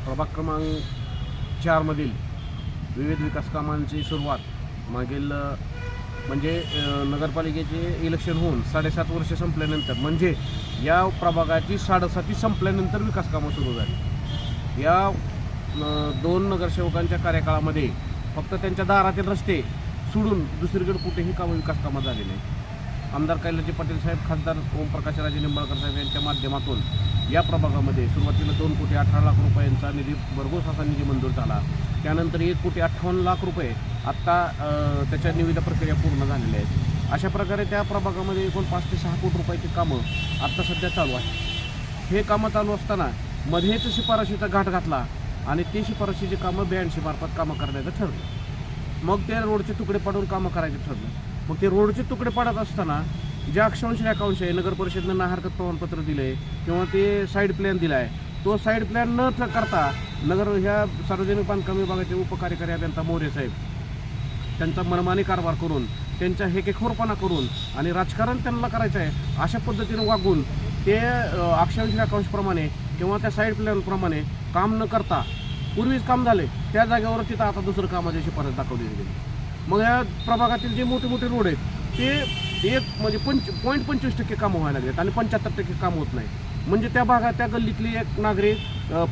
प्रभाग क्रमांक 4मधील विविध विकास कामांची सुरुवात मागील म्हणजे नगरपालिकेचे इलेक्शन होऊन 7.5 वर्ष संपल्यानंतर, म्हणजे या प्रभागाची 7.5 संपल्यानंतर विकास कामं सुरू झाली। या 2 नगरसेवकांच्या कार्यकाळामध्ये फक्त त्यांच्या दारातील रस्ते सोडून दुसरीकडे कुठेही विकास कामं झाले नाही। आमदार कैलासजी पाटील साहेब, खासदार ओमप्रकाशराजे निंबाळकर साहेब यांच्या माध्यमातून या प्रभागामध्ये सुरुवातीला 2,18,00,000 रुपयांचा निधी, भरघोस असा निधी मंजूर झाला। त्यानंतर 1,58,00,000 रुपये आत्ता त्याच्या निविदा प्रक्रिया पूर्ण झालेल्या आहेत। अशा प्रकारे त्या प्रभागामध्ये एकूण 5 ते 6 कोटी रुपयाची कामं आत्ता सध्या चालू आहे। हे कामं चालू असताना मध्येच शिफारशीचा घाट घातला आणि ते शिफारशीची कामं 82 मार्फत कामं करण्याचं ठरलं। मग ते रोडचे तुकडे पाडून कामं करायचं ठरलं। मग ते रोडचे तुकडे पाडत असताना जे अक्षांश रेखांश आहे, नगर परिषदेनं ना हरकत प्रमाणपत्र दिलं आहे किंवा ते साईड प्लॅन दिला आहे, तो साईड प्लॅन न करता ह्या सार्वजनिक बांधकाम विभागाचे उपकार्यकारी अभियंता मोरे साहेब त्यांचा मनमानी कारभार करून, त्यांचा हेकेखोरपणा करून आणि राजकारण त्यांना करायचं आहे अशा पद्धतीनं वागून ते अक्षांश रेखांशप्रमाणे किंवा त्या साईड प्लॅनप्रमाणे काम न करता, पूर्वीच काम झाले त्या जागेवर तिथं आता दुसरं कामाची शिफारस दाखवली गेली। मग या प्रभागातील जे मोठे मोठे रोड आहेत ते म्हणजे 0.25% कामं व्हायला लागलेत आणि 75% काम होत नाही। म्हणजे त्या भागात, त्या गल्लीतली एक नागरिक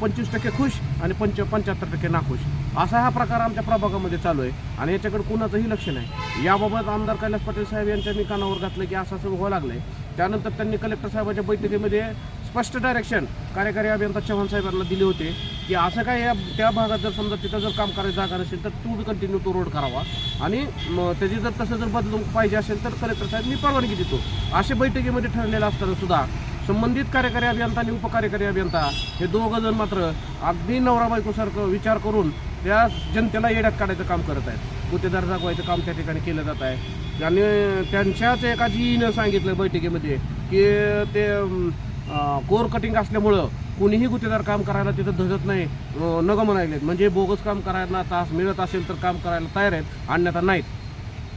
25% खुश आणि 75% नाखुश, असा हा प्रकार आमच्या प्रभागामध्ये चालू आहे आणि याच्याकडे कुणाचंही लक्ष नाही। याबाबत आमदार कैलास पाटील साहेब यांच्या मी कानावर घातलं की असं व्हावं लागलं आहे। त्यानंतर त्यांनी कलेक्टर साहेबांच्या बैठकीमध्ये स्पष्ट डायरेक्शन कार्यकारी अभियंता चव्हाण साहेबांना दिले होते की असं काय त्या भागात जर समजा तिथं जर काम करायची जागा नसेल तर तू कंटिन्यू तो रोड करावा आणि त्याची जर तसं जर बदलून पाहिजे असेल तर कलेक्टर साहेब मी परवानगी देतो, अशा बैठकीमध्ये ठरलेलं असताना सुद्धा संबंधित कार्यकारी अभियंता आणि उपकार्यकारी अभियंता हे दोघं जण मात्र अगदी नवरा बायकोसारखं विचार करून त्या जनतेला येड्यात काढायचं काम करत आहेत। गुत्तेदार जागवायचं काम त्या ठिकाणी केलं जात आहे आणि त्यांच्याच एका जीनं सांगितलं बैठकीमध्ये की ते कोर कटिंग असल्यामुळं कुणीही गुत्तेदार काम करायला तिथं धजत नाही, नगं म्हणायलेत, म्हणजे बोगस काम करायला तास मिळत असेल तर काम करायला तयार आहेत, अन्यथा नाहीत।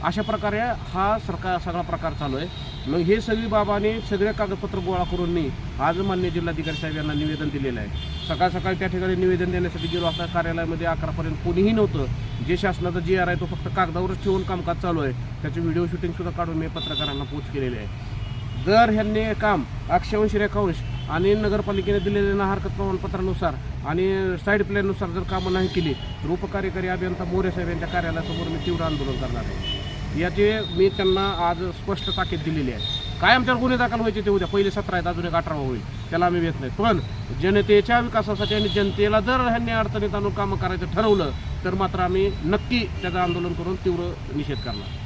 अशा प्रकारे हा सगळा प्रकार चालू आहे। मग हे सगळी बाबांनी सगळे कागदपत्र गोळा करून मी आज माननीय जिल्हाधिकारी साहेब यांना निवेदन दिलेलं आहे। सकाळ सकाळी त्या ठिकाणी निवेदन देण्यासाठी गेलो असता कार्यालयामध्ये 11पर्यंत कोणीही नव्हतं। जे शासनाचा GR आहे तो फक्त कागदावरच ठेवून कामकाज चालू आहे, त्याची व्हिडिओ शूटिंगसुद्धा काढून मी पत्रकारांना पोच केलेले आहे। जर ह्यांनी काम अक्षांश रेखांश आणि नगरपालिकेने दिलेल्या ना हरकत प्रमाणपत्रानुसार आणि साईड प्लॅननुसार जर कामं नाही केली तर उपकार्यकारी अभियंता मोरे साहेब यांच्या कार्यालयासमोर मी तीव्र आंदोलन करणार आहे। याची मी त्यांना आज स्पष्ट ताकीद दिलेली आहे। काय आमच्यावर गुन्हे दाखल व्हायचे ते उद्या, पहिले 17 आहेत, अजून एक 18 होईल, त्याला आम्ही येत नाही। पण जनतेच्या विकासासाठी आणि जनतेला जर ह्यांनी अडचणीत आणून कामं करायचं ठरवलं तर मात्र आम्ही नक्की त्याचं आंदोलन करून तीव्र निषेध करणार।